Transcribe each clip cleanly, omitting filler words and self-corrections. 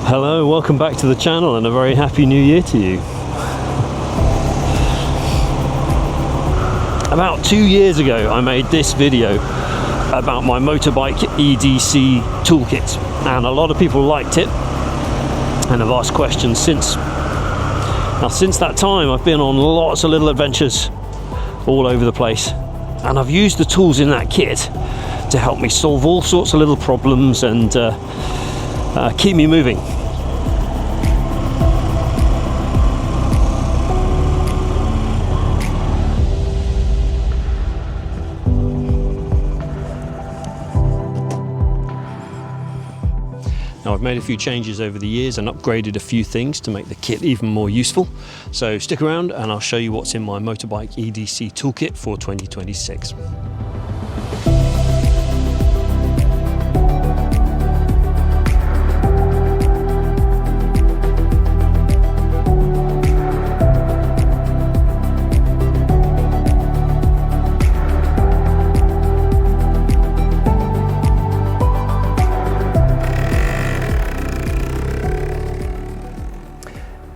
Hello, welcome back to the channel and a very happy new year to you. About 2 years ago I made this video about my motorbike EDC toolkit, and a lot of people liked it and have asked questions since. Now since that time I've been on lots of little adventures all over the place, and I've used the tools in that kit to help me solve all sorts of little problems and keep me moving. Now I've made a few changes over the years and upgraded a few things to make the kit even more useful. So stick around and I'll show you what's in my motorbike EDC toolkit for 2026.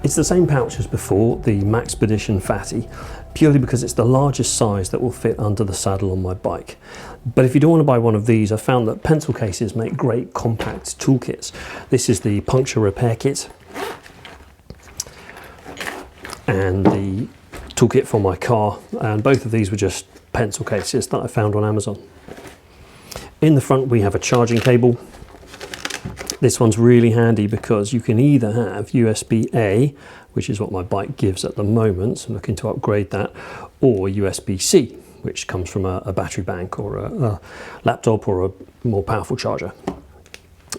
It's the same pouch as before, the Maxpedition Fatty, purely because it's the largest size that will fit under the saddle on my bike. But if you don't want to buy one of these, I found that pencil cases make great compact toolkits. This is the puncture repair kit and the toolkit for my car, and both of these were just pencil cases that I found on Amazon. In the front we have a charging cable. This one's really handy because you can either have USB-A, which is what my bike gives at the moment, so I'm looking to upgrade that, or USB-C, which comes from a battery bank or a laptop or a more powerful charger.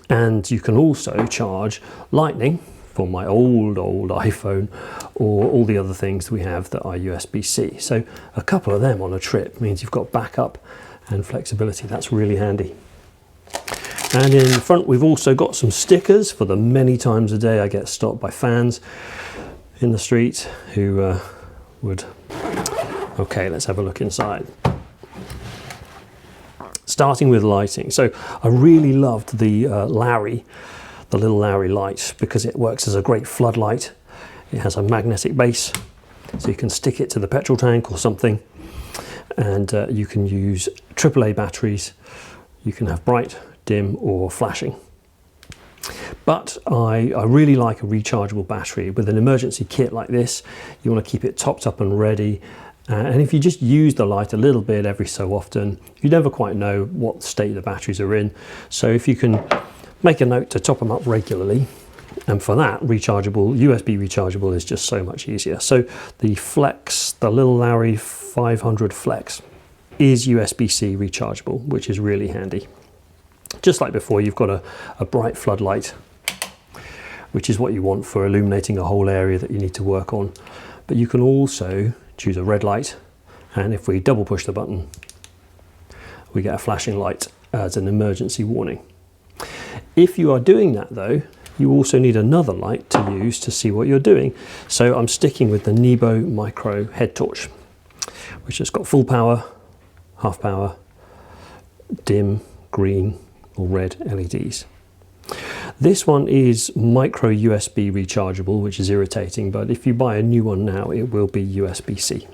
And you can also charge Lightning for my old iPhone, or all the other things we have that are USB-C. So a couple of them on a trip means you've got backup and flexibility. That's really handy. And in the front we've also got some stickers for the many times a day I get stopped by fans in the street who would... Okay, let's have a look inside. Starting with lighting. So I really loved the the little Larry light, because it works as a great floodlight. It has a magnetic base, so you can stick it to the petrol tank or something, and you can use AAA batteries. You can have bright, dim or flashing. But I really like a rechargeable battery. With an emergency kit like this, you want to keep it topped up and ready, and if you just use the light a little bit every so often, you never quite know what state the batteries are in. So if you can make a note to top them up regularly, and for that, rechargeable, USB rechargeable is just so much easier. So the Flex, the little Larry 500 Flex, is USB-C rechargeable, which is really handy. Just like before, you've got a bright floodlight, which is what you want for illuminating a whole area that you need to work on. But you can also choose a red light, and if we double push the button, we get a flashing light as an emergency warning. If you are doing that though, you also need another light to use to see what you're doing. So I'm sticking with the Nebo Micro head torch, which has got full power, half power, dim, green or red LEDs. This one is micro USB rechargeable, which is irritating, but if you buy a new one now, it will be USB-C.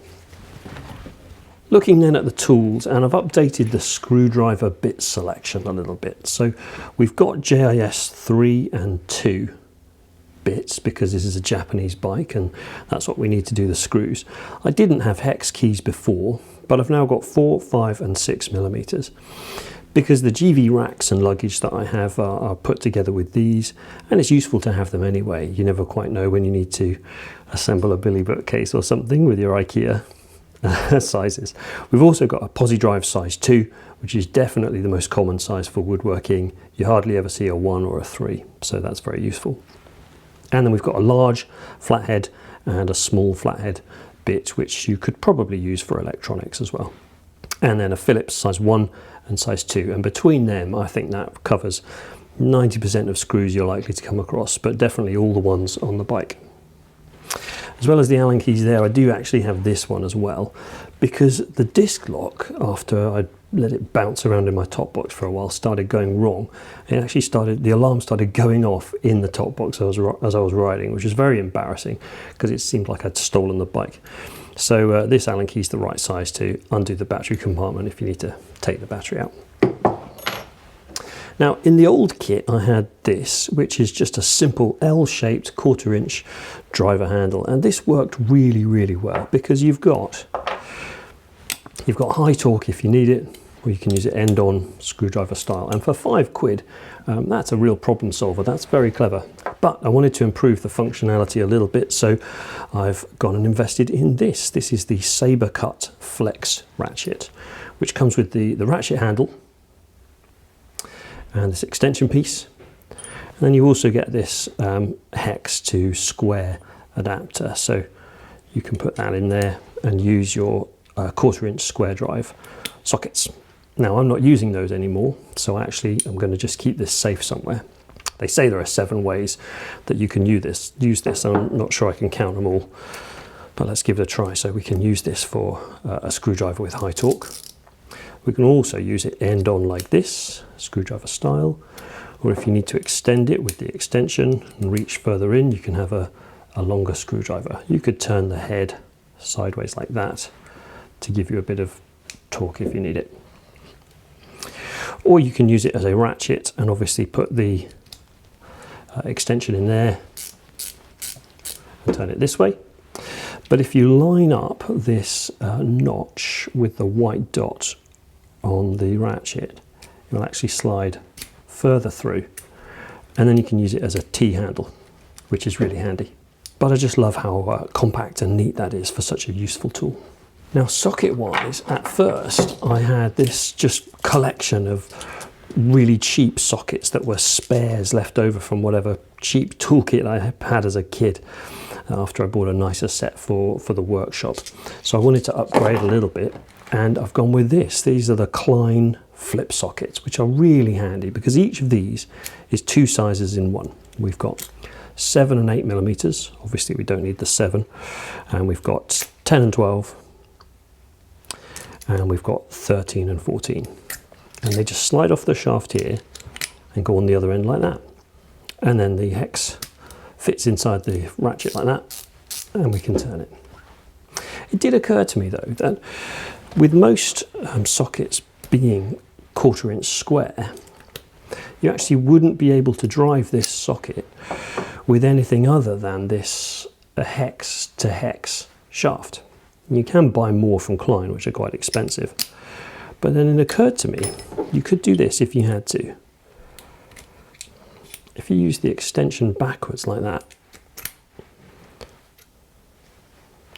Looking then at the tools, and I've updated the screwdriver bit selection a little bit. So we've got JIS 3 and 2 bits because this is a Japanese bike and that's what we need to do the screws. I didn't have hex keys before, but I've now got 4, 5 and 6 millimeters. Because the GV racks and luggage that I have are put together with these, and it's useful to have them anyway. You never quite know when you need to assemble a billy bookcase or something with your IKEA sizes. We've also got a posi drive size 2, which is definitely the most common size for woodworking. You hardly ever see a 1 or a 3, so that's very useful. And then we've got a large flathead and a small flathead bit, which you could probably use for electronics as well. And then a Phillips size 1 and size 2, and between them I think that covers 90% of screws you're likely to come across, but definitely all the ones on the bike. As well as the Allen keys there, I do actually have this one as well, because the disc lock, after I let it bounce around in my top box for a while, started going wrong. It actually started, the alarm started going off in the top box as I was riding, which was very embarrassing because it seemed like I'd stolen the bike. So this Allen key is the right size to undo the battery compartment if you need to take the battery out. Now in the old kit I had this, which is just a simple L-shaped 1/4 inch driver handle, and this worked really, really well because you've got high torque if you need it, or you can use it end-on screwdriver style, and for £5, that's a real problem solver. That's very clever. But I wanted to improve the functionality a little bit, so I've gone and invested in this. This is the Sabrecut Flex Ratchet, which comes with the ratchet handle and this extension piece, and then you also get this hex to square adapter, so you can put that in there and use your 1/4 inch square drive sockets. Now I'm not using those anymore, so actually I'm going to just keep this safe somewhere. They say there are 7 ways that you can use this. I'm not sure I can count them all, but let's give it a try. So we can use this for a screwdriver with high torque. We can also use it end on like this, screwdriver style, or if you need to extend it with the extension and reach further in, you can have a longer screwdriver. You could turn the head sideways like that to give you a bit of torque if you need it. Or you can use it as a ratchet and obviously put the extension in there and turn it this way. But if you line up this notch with the white dot on the ratchet, it will actually slide further through, and then you can use it as a T handle, which is really handy. But I just love how compact and neat that is for such a useful tool. Now socket wise, at first I had this just collection of really cheap sockets that were spares left over from whatever cheap toolkit I had as a kid after I bought a nicer set for the workshop. So I wanted to upgrade a little bit, and I've gone with this. These are the Klein flip sockets, which are really handy because each of these is 2 sizes in one. We've got 7 and 8 millimeters. Obviously we don't need the 7, and we've got 10 and 12, and we've got 13 and 14, and they just slide off the shaft here and go on the other end like that, and then the hex fits inside the ratchet like that, and we can turn it. It did occur to me though that with most sockets being 1/4 inch square, you actually wouldn't be able to drive this socket with anything other than this hex to hex shaft. You can buy more from Klein, which are quite expensive, but then it occurred to me you could do this if you had to. If you use the extension backwards like that,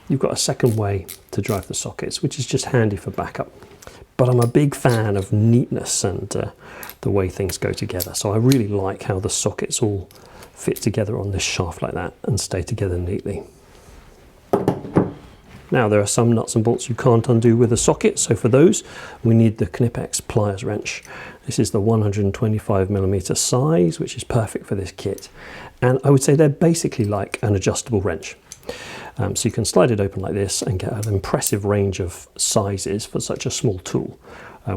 you've got a second way to drive the sockets, which is just handy for backup. But I'm a big fan of neatness and the way things go together, so I really like how the sockets all fit together on this shaft like that and stay together neatly. Now there are some nuts and bolts you can't undo with a socket, so for those we need the Knipex pliers wrench. This is the 125mm size, which is perfect for this kit, and I would say they're basically like an adjustable wrench. So you can slide it open like this and get an impressive range of sizes for such a small tool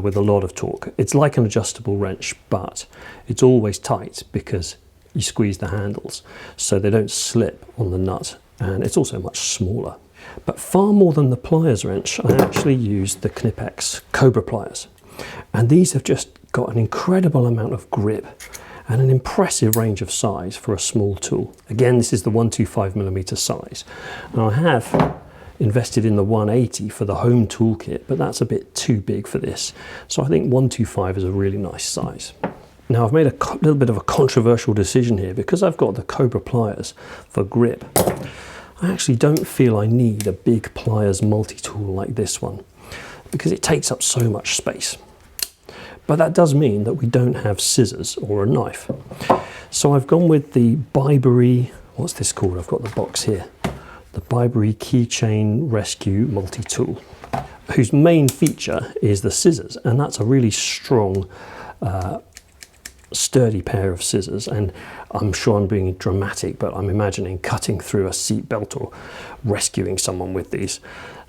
with a lot of torque. It's like an adjustable wrench, but it's always tight because you squeeze the handles so they don't slip on the nut, and it's also much smaller. But far more than the pliers wrench, I actually used the Knipex Cobra pliers, and these have just got an incredible amount of grip and an impressive range of size for a small tool. Again, this is the 125mm size, and I have invested in the 180 for the home toolkit, but that's a bit too big for this, so I think 125 is a really nice size. Now I've made a little bit of a controversial decision here because I've got the Cobra pliers for grip. I actually don't feel I need a big pliers multi-tool like this one because it takes up so much space. But that does mean that we don't have scissors or a knife. So I've gone with the Bibury, what's this called? I've got the box here. The Bibury Keychain Rescue Multi-Tool, whose main feature is the scissors, and that's a really strong, sturdy pair of scissors. And I'm sure I'm being dramatic, but I'm imagining cutting through a seat belt or rescuing someone with these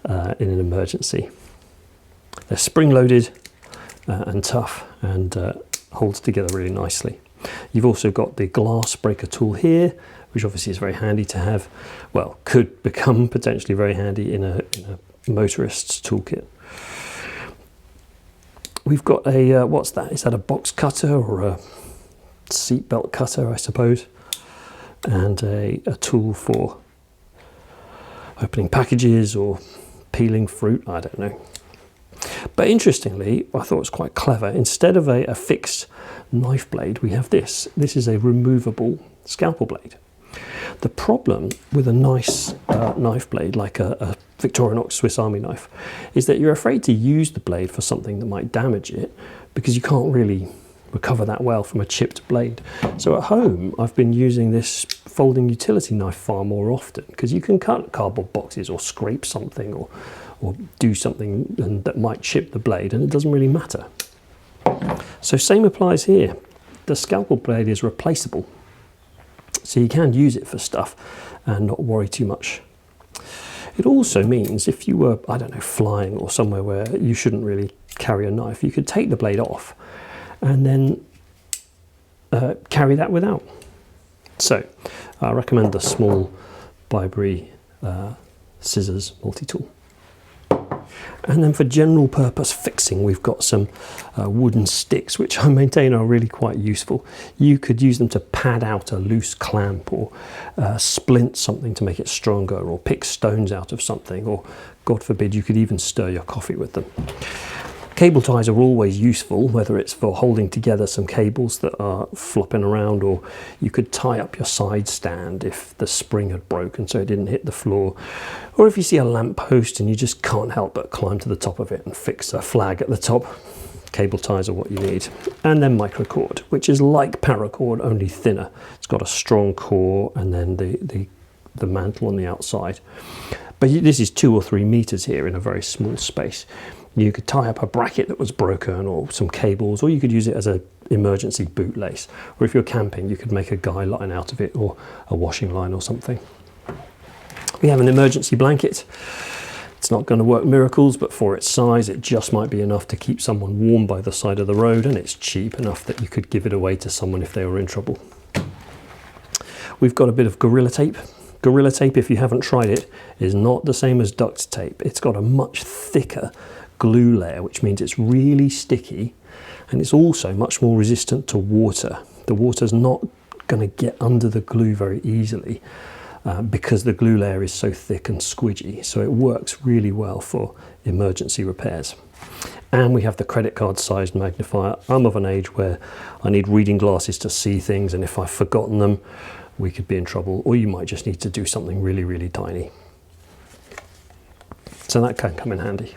in an emergency. They're spring-loaded, and tough, and holds together really nicely. You've also got the glass breaker tool here, which obviously is very handy to have. Well, could become potentially very handy in a motorist's toolkit. We've got a, what's that? Is that a box cutter or a seatbelt cutter, I suppose? And a tool for opening packages or peeling fruit, I don't know. But interestingly, I thought it was quite clever. Instead of a fixed knife blade, we have this. This is a removable scalpel blade. The problem with a nice knife blade, like a Victorinox Swiss Army knife, is that you're afraid to use the blade for something that might damage it, because you can't really recover that well from a chipped blade. So at home, I've been using this folding utility knife far more often, because you can cut cardboard boxes or scrape something or do something that might chip the blade, and it doesn't really matter. So same applies here. The scalpel blade is replaceable, so you can use it for stuff and not worry too much. It also means if you were, I don't know, flying or somewhere where you shouldn't really carry a knife, you could take the blade off and then carry that without. So I recommend the small Bibury scissors multi-tool. And then for general purpose fixing, we've got some wooden sticks, which I maintain are really quite useful. You could use them to pad out a loose clamp, or splint something to make it stronger, or pick stones out of something, or God forbid, you could even stir your coffee with them. Cable ties are always useful, whether it's for holding together some cables that are flopping around, or you could tie up your side stand if the spring had broken so it didn't hit the floor, or if you see a lamp post and you just can't help but climb to the top of it and fix a flag at the top. Cable ties are what you need. And then microcord, which is like paracord, only thinner. It's got a strong core and then the mantle on the outside. But this is 2 or 3 meters here in a very small space. You could tie up a bracket that was broken, or some cables, or you could use it as an emergency bootlace. Or if you're camping, you could make a guy line out of it, or a washing line or something. We have an emergency blanket. It's not going to work miracles, but for its size, it just might be enough to keep someone warm by the side of the road, and it's cheap enough that you could give it away to someone if they were in trouble. We've got a bit of Gorilla Tape. Gorilla Tape, if you haven't tried it, is not the same as duct tape. It's got a much thicker glue layer, which means it's really sticky, and it's also much more resistant to water. The water's not going to get under the glue very easily because the glue layer is so thick and squidgy, so it works really well for emergency repairs. And we have the credit card sized magnifier. I'm of an age where I need reading glasses to see things, and if I've forgotten them, we could be in trouble, or you might just need to do something really, really tiny. So that can come in handy.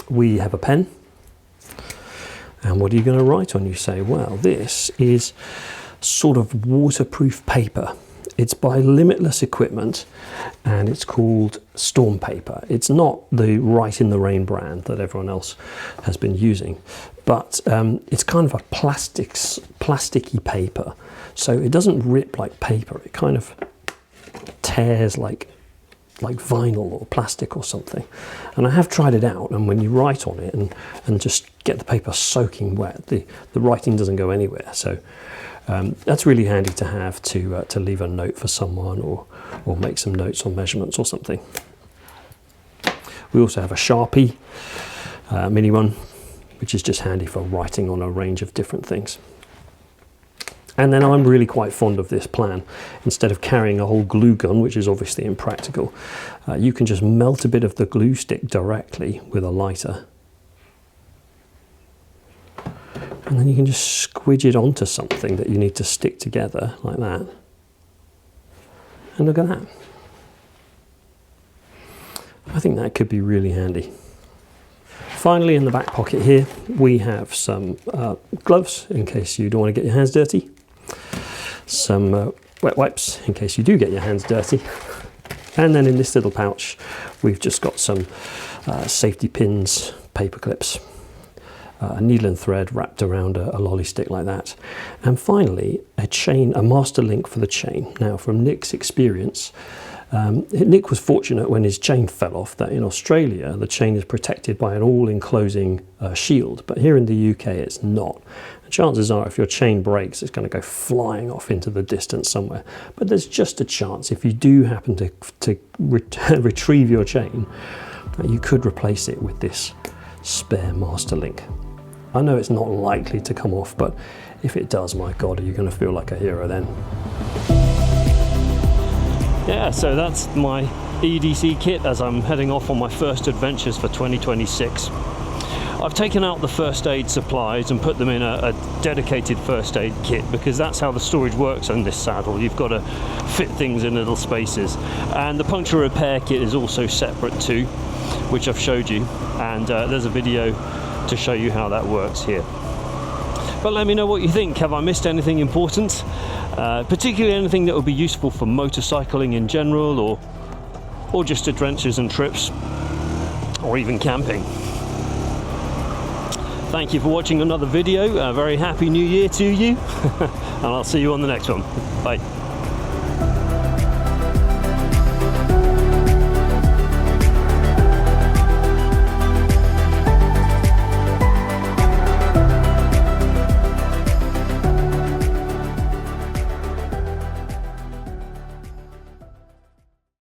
We have a pen, and what are you going to write on, you say? Well, this is sort of waterproof paper. It's by Limitless Equipment, and it's called Storm Paper. It's not the Right in the Rain brand that everyone else has been using, but it's kind of a plasticky paper, so it doesn't rip like paper. It kind of tears like vinyl or plastic or something. And I have tried it out, and when you write on it and just get the paper soaking wet, the writing doesn't go anywhere. So that's really handy to have to leave a note for someone, or make some notes on measurements or something. We also have a Sharpie mini one, which is just handy for writing on a range of different things. And then I'm really quite fond of this plan. Instead of carrying a whole glue gun, which is obviously impractical, you can just melt a bit of the glue stick directly with a lighter. And then you can just squidge it onto something that you need to stick together, like that. And look at that. I think that could be really handy. Finally, in the back pocket here, we have some gloves in case you don't want to get your hands dirty. Some wet wipes in case you do get your hands dirty. And then in this little pouch, we've just got some safety pins, paper clips, a needle and thread wrapped around a lolly stick like that. And finally, a chain, a master link for the chain. Now, from Nick's experience, Nick was fortunate when his chain fell off that in Australia the chain is protected by an all-enclosing shield, but here in the UK it's not. And chances are if your chain breaks it's going to go flying off into the distance somewhere. But there's just a chance if you do happen to retrieve your chain that you could replace it with this spare master link. I know it's not likely to come off, but if it does, my God, are you going to feel like a hero then? Yeah, so that's my EDC kit as I'm heading off on my first adventures for 2026. I've taken out the first aid supplies and put them in a dedicated first aid kit because that's how the storage works on this saddle. You've got to fit things in little spaces. And the puncture repair kit is also separate too, which I've showed you. And there's a video to show you how that works here. But let me know what you think. Have I missed anything important? Particularly anything that would be useful for motorcycling in general, or just adventures and trips, or even camping. Thank you for watching another video. A very happy new year to you, and I'll see you on the next one. Bye.